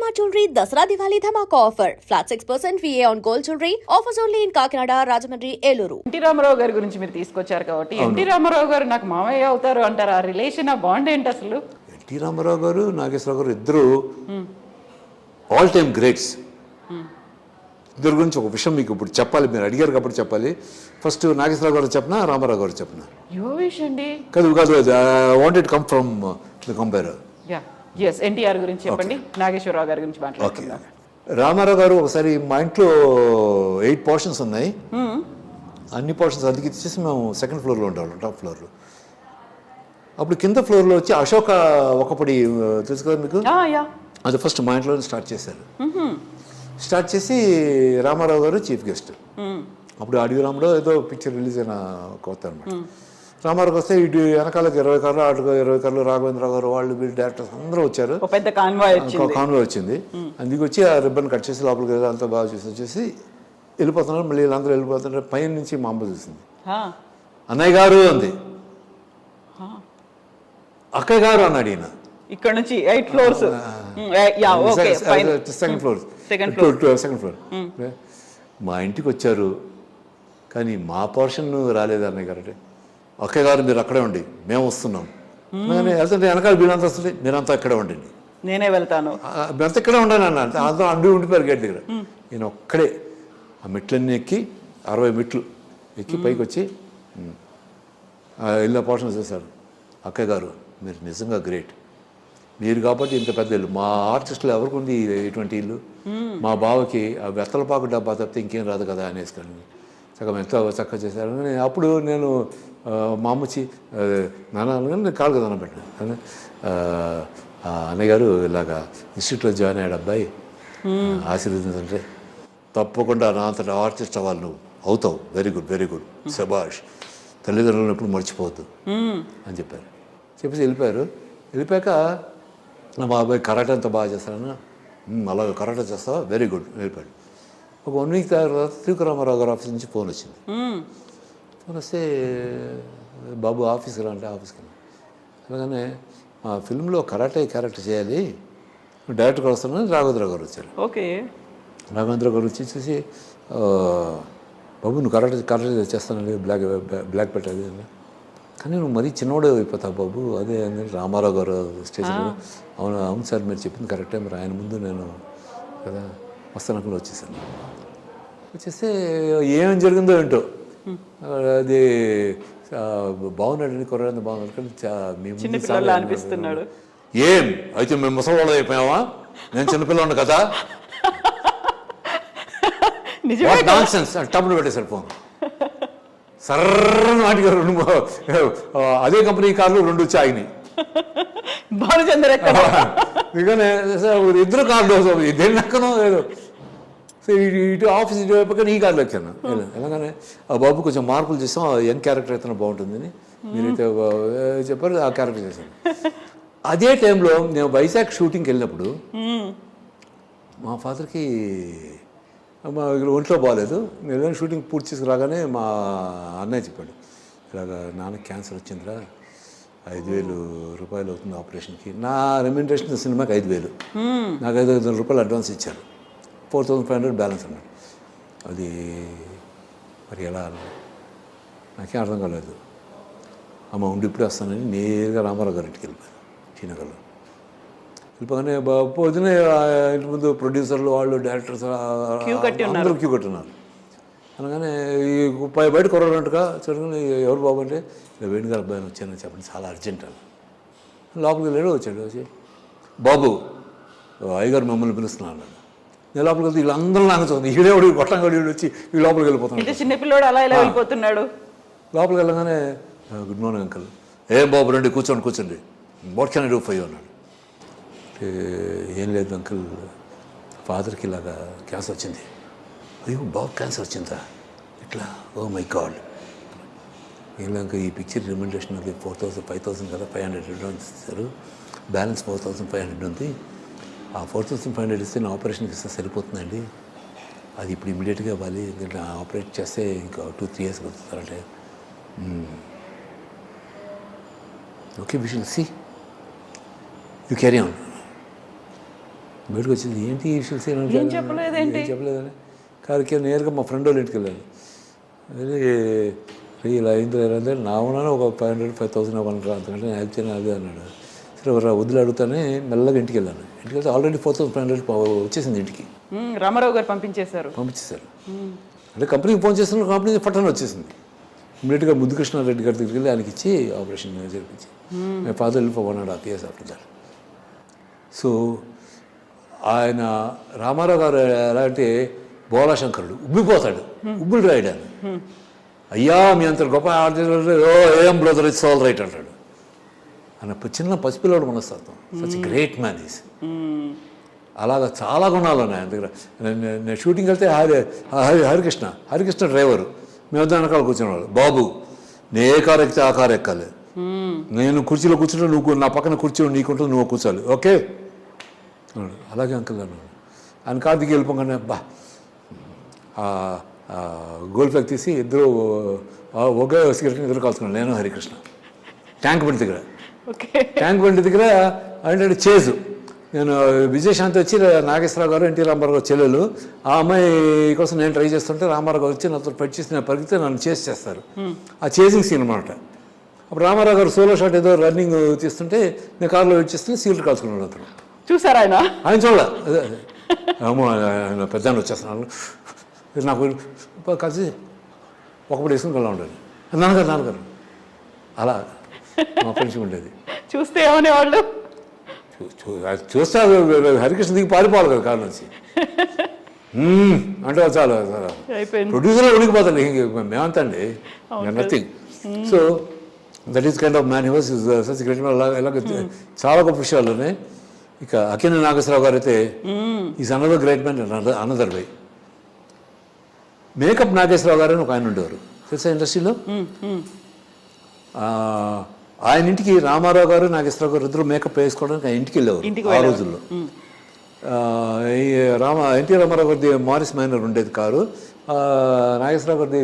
Shalimar Jewelry Dasra Diwali Dhamaka offer. Flat 6% VA on gold jewelry. Offers only in Kakinada, Rajahmundry, Eluru. NT Rama Rao గారి గురించి మీరు తీసుకొచ్చారు కాబట్టి NT Ramarao గారు నాకు మామయ్య అవుతారు అంటారు. ఆ రిలేషన్, ఆ బాండ్ ఏంటి అసలు? ఎన్టీ రామారావు గారు, నాగేశ్వరరావు గారు ఇద్దరు ఆల్ టైమ్ గ్రేట్స్. ఇద్దరు గురించి ఒక విషయం మీకు ఇప్పుడు చెప్పాలి, మీరు అడిగారు కాబట్టి చెప్పాలి. ఫస్ట్ నాగేశ్వరరావు గారు చెప్పనా, రామారావు గారు చెప్పనా? యో విష్ అండి. కాదు కాదు, wanted come from the compare. Yeah yes, NTR గురించి చెప్పండి, నాగేశ్వరరావు గారి గురించి మాట్లాడుతున్నాను. రామారావు గారు ఒకసారి మా ఇంట్లో 8 పోర్షన్స్ ఉన్నాయి. అన్ని పోర్షన్స్ అద్దెకిచ్చేసి మేము సెకండ్ ఫ్లోర్లో ఉండేవాళ్ళం, టాప్ ఫ్లోర్లో. అప్పుడు కింద ఫ్లోర్లో వచ్చి అశోక ఒకపడి తెలుసు కదా మీకు, అది ఫస్ట్ మా ఇంట్లోనే స్టార్ట్ చేశారు. స్టార్ట్ చేసి రామారావు గారు చీఫ్ గెస్ట్. అప్పుడు అడవి రాముడు ఏదో పిక్చర్ రిలీజ్ అయిన కొత్త అనమాట. రామారావుకి వస్తే ఇటు వెనకాలకి 20 కార్లు, అటు 20 కార్లు, రాఘవేంద్రరావు గారు వాళ్ళు వీళ్ళు డైరెక్టర్స్ అందరూ వచ్చారు. పెద్ద కాన్వాయ్ వచ్చింది. అందుకు వచ్చి ఆ రిబ్బన్ కట్ చేసి లోపలికి అంతా బాగా చేసి వచ్చేసి వెళ్ళిపోతున్నారు. మళ్ళీ వీళ్ళందరూ వెళ్ళిపోతున్నారు. పైన నుంచి మా అమ్మ చూసింది. అన్నయ్య గారు అంది. అక్కయ్య గారు అన్నాడు ఈయన. ఇక్కడ నుంచి 8 ఫ్లోర్స్, సెకండ్ ఫ్లోర్. మా ఇంటికి వచ్చారు కానీ మా పోర్షన్ రాలేదు అన్నయ్య గారు. అంటే అక్కయ్య గారు మీరు అక్కడే ఉండి, మేము వస్తున్నాం. వెళ్తుంటే వెనకాల వీళ్ళంతా వస్తుంది, మీరంతా ఇక్కడే ఉండండి, నేనే వెళ్తాను, మీరంతా ఇక్కడే ఉండండి అన్న. అందరూ అండి ఉండిపోయారు గేట్ దగ్గర. ఈయన ఒక్కడే ఆ మెట్లన్నీ ఎక్కి 60 మెట్లు ఎక్కి పైకి వచ్చి ఇళ్ళ పోషణ చేశారు. అక్కయ్య గారు మీరు నిజంగా గ్రేట్, మీరు కాబట్టి ఇంత పెద్ద ఇల్లు. మా ఆర్టిస్టులు ఎవరికి ఉంది ఇటువంటి ఇల్లు? మా బావకి ఆ వెత్తలపాకు డబ్బా తప్పితే ఇంకేం రాదు కదా అనేసుకొని సగం ఎంతో చక్కగా చేశారు. అప్పుడు నేను మా అమ్మచ్చి నాన్న కాలు కదా పెట్టాను. అన్నయ్య గారు ఇలాగా ఇన్స్టిట్యూట్లో జాయిన్ అయ్యాడు అబ్బాయి, ఆశీర్వదించంటే తప్పకుండా నా అంతటా ఆర్టిస్ట్ అవ్వాలి, నువ్వు అవుతావు, వెరీ గుడ్ వెరీ గుడ్, శభాష్, తల్లిదండ్రులను ఎప్పుడు మర్చిపోవద్దు అని చెప్పారు. చెప్పేసి వెళ్ళిపోయారు. వెళ్ళిపోయాక మా అబ్బాయి కరాటే అంతా బాగా చేస్తాను, అలాగే కరాటే చేస్తావా, వెరీ గుడ్, వెళ్ళిపోయాడు. ఒక 1 వీక్ తర్వాత త్రివిక్రమారావు గారి ఆఫీస్ నుంచి ఫోన్ వచ్చింది. ఫోన్ వస్తే బాబు ఆఫీస్కి రా అంటే ఆఫీస్కి వెళ్ళి అలాగనే ఆ ఫిల్మ్లో కరాటే క్యారెక్టర్ చేయాలి, డైరెక్టర్ గారు వస్తున్నాను. రాఘవేంద్రరావు గారు వచ్చారు. ఓకే, రాఘవేంద్రరావు గారు వచ్చి చూసి బాబు నువ్వు కరాటే చేస్తానండి, బ్లాక్ పెట్టాలి కానీ నువ్వు మరీ చిన్నవాడే అయిపోతావు బాబు, అదే అని రామారావు గారు స్టేజ్లో. అవును సార్ మీరు చెప్పింది కరెక్టే, మరి ఆయన ముందు నేను కదా వస్తానకుండా వచ్చేసాను. వచ్చేస్తే ఏం జరిగిందో ఏంటో, అది బాగున్నాడు, కుర్రాడు బాగున్నాడు కానీ అనిపిస్తున్నాడు. ఏం అయితే మేము ముసలివాళ్ళు అయిపోయావా, నేను చిన్నపిల్లవాడిని కదా, నాన్సెన్స్ టబ్బులు పెట్టేశారు ఫోన్. సర్రని వాటికి 2 అదే కంపెనీ కార్లు 2 వచ్చి ఆగినాయి. ఇద్దరు కార్లు దేని లెక్కనో ఏదో. సో ఇటు ఆఫీస్ ఇటు వైపు ఈ కార్లు ఎక్కాను. ఎలాగనే ఆ బాబు కొంచెం మార్పులు చేసాం, యంగ్ క్యారెక్టర్ అయితే బాగుంటుందని మీరైతే చెప్పారు, ఆ క్యారెక్టర్ చేశాను. అదే టైంలో నేను వైజాగ్ షూటింగ్కి వెళ్ళినప్పుడు మా ఫాదర్కి మా ఒంట్లో బాగాలేదు. నేను షూటింగ్ పూర్తి చేసుకురాగానే మా అన్నయ్య చెప్పాడు, ఇలాగ నాన్నకి క్యాన్సర్ వచ్చిందిరా, 5,000 రూపాయలు అవుతుంది ఆపరేషన్కి. నా రెమ్యూనరేషన్ సినిమాకి 5,000, నాకు 5,000 రూపాయలు అడ్వాన్స్ ఇచ్చారు, 4,500 బ్యాలెన్స్ అన్నాడు. అది మరి ఎలా నాకేం అర్థం కాలేదు. అమ్మ ఉండి ఇప్పుడే వస్తానని నేరుగా రామారావు గారి ఇంటికి వెళ్ళిపోయాను. శ్రీనగర్లో వెళ్ళిపోగానే పొద్దునే ఇంటి ముందు ప్రొడ్యూసర్లు వాళ్ళు డైరెక్టర్స్ అందరూ క్యూ కట్టున్నారు. అనగానే ఈ బయట కొరాలంటగా చూడగానే ఎవరు బాబు అంటే వేణుగారు అబ్బాయిని వచ్చానని చెప్పండి, చాలా అర్జెంట్ అని. లోపలికి వెళ్ళాడు, వచ్చాడు. వచ్చి బాబు అయ్యగారు మిమ్మల్ని పిలుస్తున్నాను. నేను లోపలికి వెళ్తే వీళ్ళందరూ నాకు చూస్తుంది, ఈడేవాడు గొట్టంగాడు వచ్చి ఈ లోపలికి వెళ్ళిపోతున్నాడు. చిన్నపిల్లాడు అలా ఇలా వెళ్ళిపోతున్నాడు. లోపలికి వెళ్ళగానే గుడ్ మార్నింగ్ అంకల్, ఏం బాబు రండి కూర్చోండి, what can I do for you అన్నాడు. ఏం లేదు అంకుల్, ఫాదర్కి ఇలాగా క్యాన్సర్ వచ్చింది. అయ్యో బాబు క్యాన్సర్ వచ్చిందా, ఇట్లా, ఓ మై గాడ్. ఇంకా ఈ పిక్చర్ రిమండేషన్ అది 5,000 కదా, 500 అడ్వాన్స్ ఇస్తారు, బ్యాలెన్స్ 4,500 ఉంది. ఆ 4,500 ఇస్తే నా ఆపరేషన్కి ఇస్తే సరిపోతుందండి, అది ఇప్పుడు ఇమీడియట్గా ఇవ్వాలి, ఎందుకంటే ఆపరేట్ చేస్తే ఇంకా 2-3 years పడుతుందంటే. Okay we shall see, you carry on. బయటకు వచ్చింది, ఏంటి ఈ విషయం సీన్ అంటే ఏం చెప్పలేదేంటి? ఏం చెప్పలేదని కారుకి నేరుగా మా ఫ్రెండ్ వాళ్ళ ఇంటికి వెళ్ళాను. వెళ్ళి ఇలా అయింది అంటే నా ఉన్నాను ఒక 500-5,000 అవ్వను అంతకంటే నేను హెల్ప్ చేయను అదే అన్నాడు. సరే వదిలి అడుగుతానే మెల్లగా ఇంటికి వెళ్ళాను. ఇంటికి వెళ్తే ఆల్రెడీ 4,500 వచ్చేసింది ఇంటికి. రామారావు గారు పంపించేశారు. అంటే కంపెనీకి ఫోన్ చేస్తున్న కంపెనీ పట్టణ వచ్చేసింది. ఇమీడియట్గా ముద్దుకృష్ణారెడ్డి గారి దగ్గరికి వెళ్ళి ఆయనకి ఇచ్చి ఆపరేషన్ జరిపించి my father for 1.5 years after that. So ఆయన రామారావు గారు ఎలా అంటే బోలాశంకరుడు, ఉబ్బిపోతాడు, ఉబ్బులు రాయడాన్ని. అయ్యా మీ అంత గొప్ప ఏం బ్రదర్ ఇట్స్ ఆల్ రైట్ అంటాడు. ఆయన చిన్న పసిపిల్లడు మనస్తత్వం. Such great man is. అలాగా చాలా గుణాలు ఉన్నాయి ఆయన దగ్గర. నేను షూటింగ్కి వెళ్తే హరికృష్ణ డ్రైవరు, మేము వెనకాల కూర్చునేవాళ్ళు. బాబు నే ఏ కారు ఎక్కితే ఆ కారు ఎక్కాలి, నేను కుర్చీలో కూర్చుంటే నువ్వు నా పక్కన కూర్చో నీకుంటుంది నువ్వు కూర్చోాలి, ఓకే అలాగే అంకుల్ అన్నాడు. ఆయన కారు దిగి వెళ్ళిపోగానే అబ్బా గోల్డ్ ఫ్లాగ్ తీసి ఇద్దరు ఒకే సిగరెట్ ఇద్దరు కాల్చుకున్నాను, నేను హరికృష్ణ. ట్యాంక్ బండి దగ్గర అంటే చేజు. నేను విజయశాంతి వచ్చి నాగేశ్వరరావు గారు ఎన్టీ రామారావు గారు చెల్లెలు, ఆ అమ్మాయి కోసం నేను ట్రై చేస్తుంటే రామారావు గారు వచ్చి నాతో ఫైట్ చేసి నేను పరిగితే నన్ను చేస్తారు. ఆ చేసింగ్ సీన్ అనమాట. అప్పుడు రామారావు గారు సోలో షాట్ ఏదో రన్నింగ్ తీస్తుంటే నేను కారులో వెయిట్ చేస్తుంటే సిగరెట్ కాల్చుకున్నాడు. అతను చూసారా? ఆయన చూడాల అమ్మో ఆయన పెద్ద వచ్చేస్తున్నాను నాకు కలిసి ఒకప్పుడు వేసుకుని కల్లా ఉండేది. నాన్నగారు అలా మా ఫ్రెండ్షిప్ ఉండేది. చూస్తే ఏమనేవాళ్ళు? చూస్తే హరికృష్ణ దిగి పారిపోవాలి కదా కారు నుంచి అంటే చాలా ప్రొడ్యూసర్లో ఉనికిపోతాడు. మేమంతా అండి nothing. So that is kind of man he was such great man. ఇలాగ చాలా గొప్ప విషయాలున్నాయి. ఇక అక్కినేని నాగేశ్వరరావు గారు అయితే is another great man another way. Makeup Nageswara Rao garu అని ఒక ఆయన ఉండేవారు తెలుసా ఇండస్ట్రీలో. ఆయన ఇంటికి రామారావు గారు నాగేశ్వరరావు గారు ఇద్దరు మేకప్ వేసుకోవడానికి ఆయన ఇంటికి వెళ్ళేవారు ఆ రోజుల్లో. ఎన్టీ రామారావు గారిది మారిస్ మైనర్ ఉండేది కారు, నాగేశ్వరరావు గారిది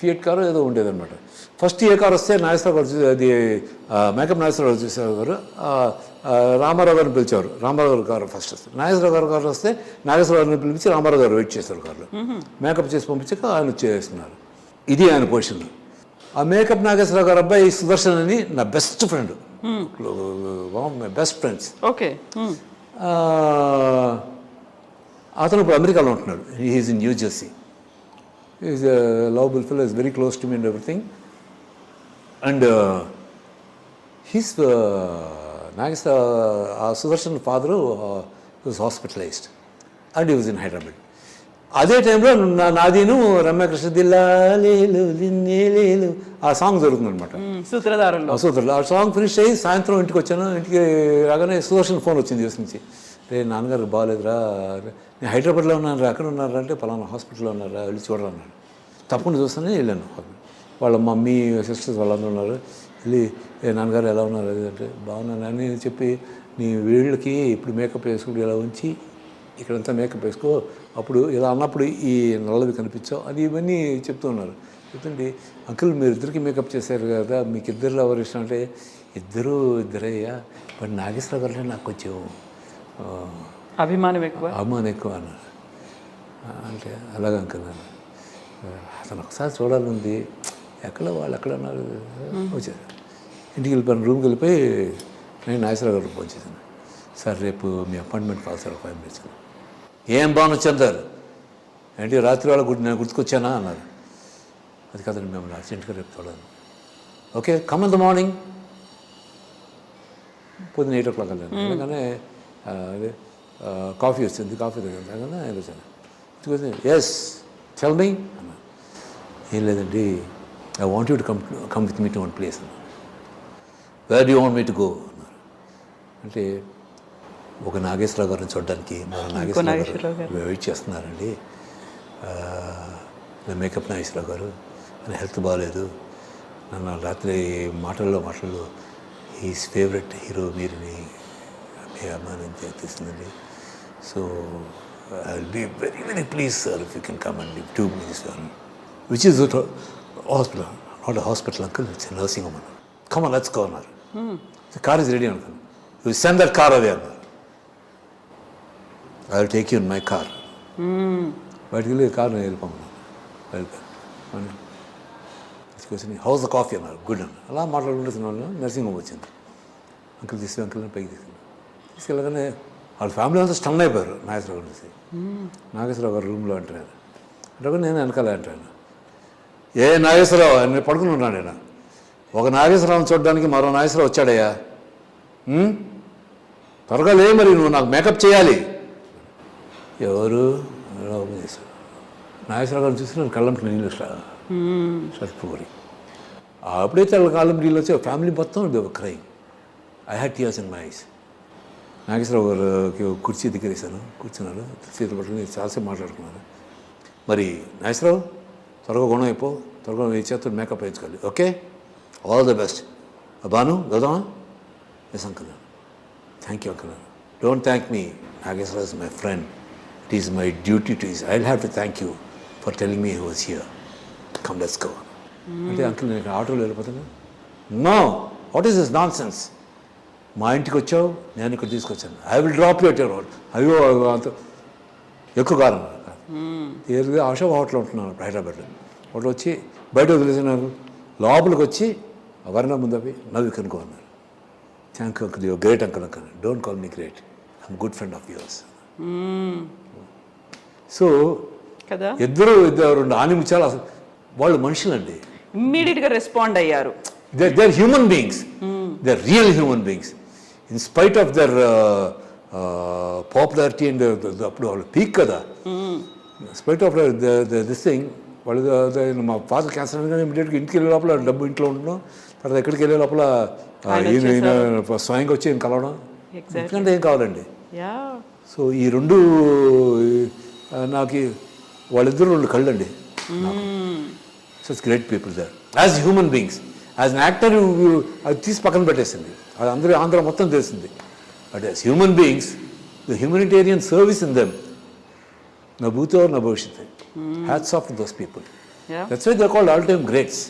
ఫియట్ కారు ఏదో ఉండేది అనమాట. ఫస్ట్ ఏ కారు వస్తే నాగేశ్వరరావు గారు అది మేకప్ నాగేశ్వరరావు చూసేవారు గారు రామారావు గారిని పిలిచేవారు. రామారావు గారు కారు ఫస్ట్ వస్తే, నాగేశ్వరరావు గారు కారు వస్తే నాగేశ్వరరావు గారిని పిలిపించి రామారావు గారు వెయిట్ చేస్తారు కారులో. మేకప్ చేసి పంపించాక ఆయన వచ్చేస్తున్నారు. ఇది ఆయన పొజిషన్. ఆ మేకప్ నాగేశ్వరరావు గారు అబ్బాయి సుదర్శన్ అని నా best friend, my best friends. Okay. అతను ఇప్పుడు అమెరికాలో ఉంటున్నాడు. He is in New Jersey. Is lovable fellow, is very close to me and everything. And he's Nageswara Sudarshan father was hospitalised and he was in Hyderabad. అదే టైంలో నాదీను రమ్యకృష్ణ దిల్లా లేలు లిన్నే లేలు ఆ సాంగ్ జరుగుతుంది అనమాట. సూత్రధారులు. ఆ సాంగ్ ఫినిష్ అయ్యి సాయంత్రం ఇంటికి వచ్చాను. ఇంటికి రాగానే సుదర్శన్ ఫోన్ వచ్చింది యూఎస్ నుంచి. రే నాన్నగారు బాగాలేదురా, నేను హైదరాబాద్లో ఉన్నాను రా, ఎక్కడ ఉన్నారా అంటే పలానా హాస్పిటల్లో ఉన్నారా, వెళ్ళి చూడరా అన్నాడు. తప్పకుండా చూస్తానే వెళ్ళాను. వాళ్ళ మమ్మీ సిస్టర్స్ వాళ్ళందరూ ఉన్నారు. వెళ్ళి నాన్నగారు ఎలా ఉన్నారు అది అంటే బాగున్నాను అని చెప్పి, నీ వీళ్ళకి ఇప్పుడు మేకప్ వేసుకుంటూ ఇలా ఉంచి ఇక్కడంతా మేకప్ వేసుకో, అప్పుడు ఇలా అన్నప్పుడు ఈ నల్లవి కనిపించావు అని ఇవన్నీ చెప్తూ ఉన్నారు. చెప్తుంటే అంకుల్ మీరు ఇద్దరికి మేకప్ చేశారు కదా, మీకు ఇద్దరిలో ఎవరు ఇష్టం అంటే ఇద్దరయ్యా, బట్ నాగేశ్వరరావు గారు నాకు కొంచెం అభిమానం ఎక్కువ అన్నారు. అంటే అలాగే అంకుల్ అతను ఒకసారి చూడాలంది, వాళ్ళు ఎక్కడ ఉన్నారు వచ్చారు. ఇంటికి వెళ్ళిపోయాను. రూమ్కి వెళ్ళిపోయి నేను నాగేశ్వరరావు గారికి ఫోన్ చేశాను. సార్ రేపు మీ అపాయింట్మెంట్ కావాలి సార్, అపాయింట్మెంట్ ఇచ్చాను. ఏం బాగా వచ్చాను సార్ ఏంటి రాత్రి వాళ్ళ నేను గుర్తుకొచ్చానా అన్నారు. అది కాదండి మిమ్మల్ని అర్జెంట్గా రేపు చూడాలి. Okay come in the morning. పొద్దున్న 8 o'clock వెళ్ళాను. అలాగనే కాఫీ వచ్చింది. కాఫీ తాగానే ఆయన వచ్చాను. ఎస్ టెల్ మీ అన్నా. ఏం లేదండి, I want you to come with me to one place అన్నారు. Where do want me to go అన్నారు. అంటే ఒక నాగేశ్వరరావు గారిని చూడడానికి నాగేశ్వరరావు గారు వెయిట్ చేస్తున్నారండి. మేకప్ నాగేశ్వరరావు గారు ఆయన హెల్త్ బాగాలేదు, నన్ను రాత్రి మాటల్లో హీస్ ఫేవరెట్ హీరో మీరుని మీ అమ్మాయిని తీస్తుందండి. So I will be very very please sir if you can come and 2 minutes which is hospital, not hospital uncle, it's nursing home అన్నారు. కమ్ ఆన్ లెట్స్ గో అన్నారు. కార్ ఈజ్ రెడీ అనుకున్నాను. You send that car away అన్నారు. I will take you in my car. బయటికి వెళ్ళి car నేను వెళ్ళిపోమన్నాను. వెళ్ళిపోయాను. తీసుకొచ్చి హౌస్ ద కాఫీ అన్నారు. గుడ్ అన్నారు. అలా మాట్లాడుకుంటున్న వాళ్ళు నర్సింగ్ హోమ్ వచ్చింది. అంకుల్ తీసుకుని అంకుల్ని పైకి తీసుకెళ్ళగానే వాళ్ళ ఫ్యామిలీ అంతా స్టన్ అయిపోయారు. నాగేశ్వరరావు చూసి. నాగేశ్వరరావు గారు రూమ్లో అంటారు. అంటే నేను వెనకాల అంటాను, ఏ నాగేశ్వరరావు నేను పడుకుని ఉన్నాను. నేను ఒక నాగేశ్వరరావుని చూడడానికి మరో నాగేశ్వరరావు వచ్చాడయ్యా, త్వరగా లే, మరి నువ్వు నాకు మేకప్ చేయాలి. ఎవరు నాగేశ్వరరావు గారిని చూసి నేను కళ్ళంకి నీళ్ళు సరిపోరి. అప్పుడైతే వాళ్ళ కాలం నీళ్ళు వచ్చి ఫ్యామిలీ మొత్తం crime. I had tears in my eyes. Nageswara Rao గారికి కుర్చీ దిగరేసాను. కూర్చున్నారు, చేతులు పట్టుకుని చాలాసేపు మాట్లాడుకున్నారు. మరి నాగేశ్వరరావు త్వరగా గుణం అయిపో, త్వరగా ఈ చేతులు మేకప్ వేయించుకోవాలి. Okay, all the best. Banu వెళ్దామా? Yes uncle. Thank you uncle. Don't thank me, Nageswara Rao is my friend. It is my duty to I will have to thank you for telling me who was here. Come let's go. అంటే uncle నేను ఆటోలో వెళ్ళిపోతాను. No, what is this nonsense? మా ఇంటికి వచ్చావు, నేను ఇక్కడ తీసుకొచ్చాను. I will drop you at your road. అయ్యో అంత ఎక్కువ కాలం ఏరుగా ఆశా హోటల్ ఉంటున్నాను హైదరాబాద్లో. హోటల్ వచ్చి బయట వదిలేసినారు. లోపలికి వచ్చి ఎవరైనా ముందవి నవ్వి కనుకో అన్నారు. Thank you uncle, your great uncle. Uncle don't call me great, I'm good friend of yours. So కదా ఇద్దరు రెండు ఆనిముత్యాలు. అసలు వాళ్ళు మనుషులండి. ఇమ్మీడియట్గా రెస్పాండ్ అయ్యారు. They're human beings. They're real human beings. In spite of their popularity and అప్పుడు వాళ్ళు peak కదా. In spite of this thing, వాళ్ళు మా ఫాదర్ క్యాన్సర్ అనగానే ఇమీడియట్గా ఇంటికి వెళ్ళే లోపల డబ్బు ఇంట్లో ఉండడం, తర్వాత ఎక్కడికి వెళ్ళే లోపల ఈయన స్వయంగా వచ్చి ఈయన కలవడం. ఎందుకంటే ఏం కావాలండి. సో ఈ రెండు నాకు వాళ్ళిద్దరు రెండు కళ్ళు అండి. Such great people there as human beings. As an actor అది తీసి పక్కన పెట్టేసింది, అది అందరూ ఆంధ్ర మొత్తం తెలిసింది. But as human beings, the humanitarian service in them, నా భూతో నా భవిష్యత్. Hats off to those people. That's why they are called all time greats.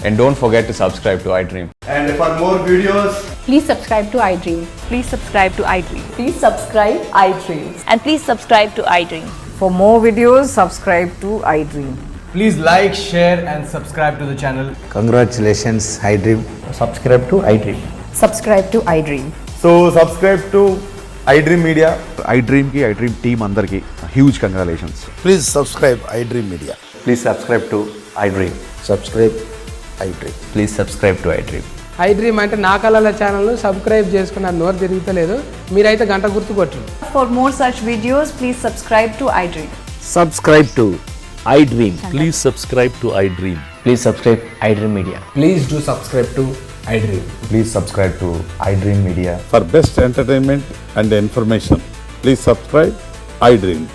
And don't forget to subscribe to iDream. And for more videos, please subscribe to iDream. Please subscribe to iDream. Please subscribe iDream. And please subscribe to iDream. For more videos, subscribe to iDream. please like, share and subscribe to the channel. Congratulations, iDream. Subscribe to iDream. Subscribe to iDream. So subscribe to iDream Media. iDream ki iDream team andarki huge congratulations. Please subscribe iDream Media. Please subscribe to iDream. Subscribe iDream. Please subscribe to iDream. iDream అంటే నా కళల ఛానల్ను subscribe చేసుకున్న నోరు తిరుగుతలేదు, మీరైతే గంట గుర్తు కొట్టండి. For more such videos, please subscribe to iDream. Subscribe to iDream. Please subscribe to iDream. Please subscribe iDream Media. Please do subscribe to iDream. Please subscribe to iDream Media. For best entertainment and information, please subscribe iDream.